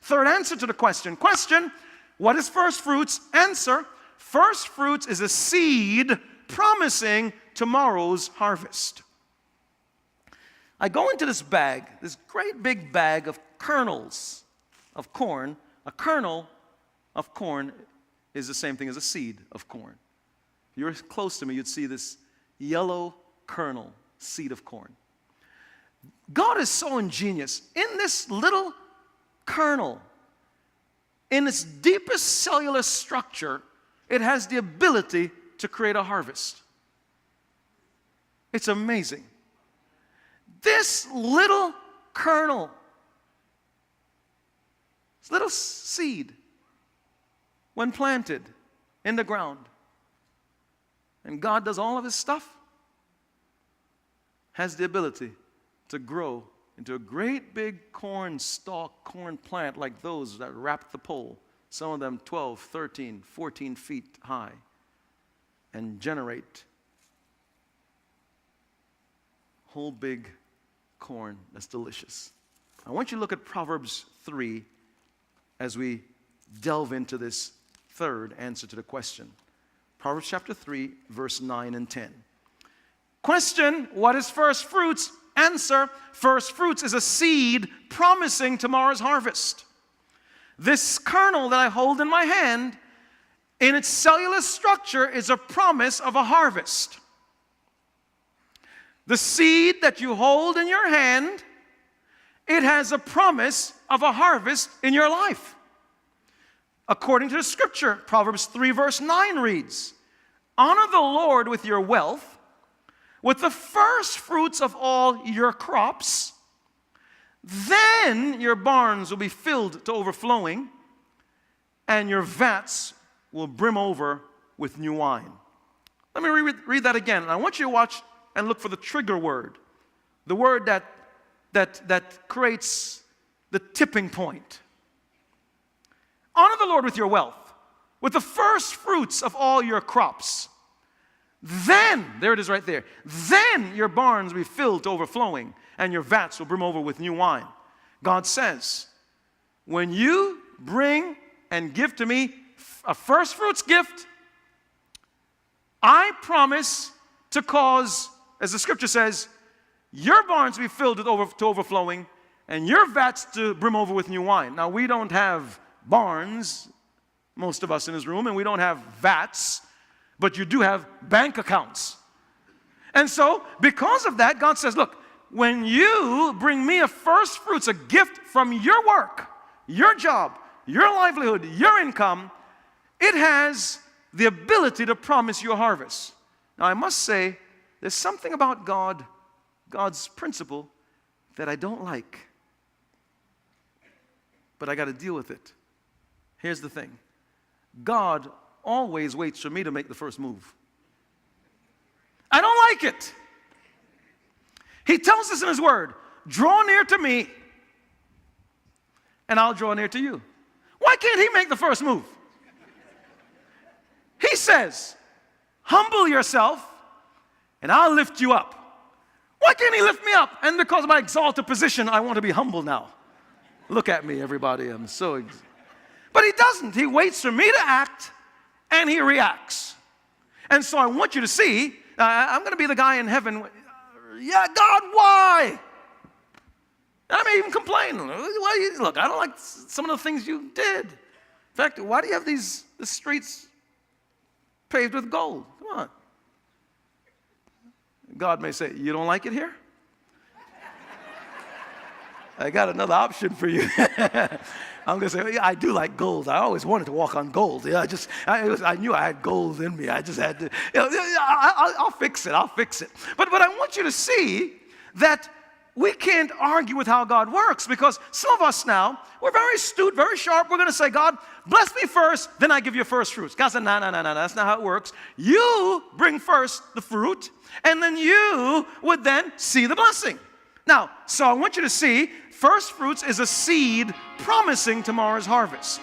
Third answer to the question. Question, what is first fruits? Answer, first fruits is a seed promising tomorrow's harvest. I go into this bag, this great big bag of kernels of corn. A kernel of corn is the same thing as a seed of corn. If you're close to me, you'd see this yellow kernel, seed of corn. God is so ingenious. In this little kernel, in its deepest cellular structure, it has the ability to create a harvest. It's amazing. This little kernel, this little seed, when planted in the ground, and God does all of his stuff, has the ability to grow into a great big corn stalk, corn plant like those that wrap the pole, some of them 12, 13, 14 feet high, and generate whole big corn that's delicious. I want you to look at Proverbs 3 as we delve into this third answer to the question. Proverbs chapter 3, verse 9 and 10. Question, what is first fruits? Answer, first fruits is a seed promising tomorrow's harvest. This kernel that I hold in my hand, in its cellular structure, is a promise of a harvest. The seed that you hold in your hand, it has a promise of a harvest in your life. According to the scripture, Proverbs 3 verse 9 reads, honor the Lord with your wealth, with the first fruits of all your crops. Then your barns will be filled to overflowing, and your vats will brim over with new wine. Let me read that again. And I want you to watch and look for the trigger word, the word that creates the tipping point. Honor the Lord with your wealth, with the first fruits of all your crops. Then, there it is right there, then your barns will be filled to overflowing, and your vats will brim over with new wine. God says, when you bring and give to me a first fruits gift, I promise to cause, as the scripture says, your barns to be filled to overflowing, and your vats to brim over with new wine. Now, we don't have barns, most of us in this room, and we don't have vats, but you do have bank accounts. And so, because of that, God says, look, when you bring me a first fruits, a gift from your work, your job, your livelihood, your income, it has the ability to promise you a harvest. Now, I must say, there's something about God's principle, that I don't like. But I got to deal with it. Here's the thing. God always waits for me to make the first move. I don't like it. He tells us in his word, draw near to me, and I'll draw near to you. Why can't he make the first move? He says, humble yourself, and I'll lift you up. Why can't he lift me up? And because of my exalted position, I want to be humble now. Look at me, everybody. I'm so But he doesn't. He waits for me to act, and he reacts. And so I want you to see, I'm going to be the guy in heaven. Yeah, God, why? I may even complain. Look, I don't like some of the things you did. In fact, why do you have the streets paved with gold? Come on. God may say, you don't like it here? I got another option for you. I'm going to say, yeah, I do like gold. I always wanted to walk on gold. Yeah, I knew I had gold in me. I just had to, I'll fix it. I'll fix it. But I want you to see that we can't argue with how God works, because some of us now, we're very astute, very sharp. We're going to say, God, bless me first, then I give you first fruits. God said, no, that's not how it works. You bring first the fruit, and then you would then see the blessing. Now, so I want you to see, first fruits is a seed promising tomorrow's harvest.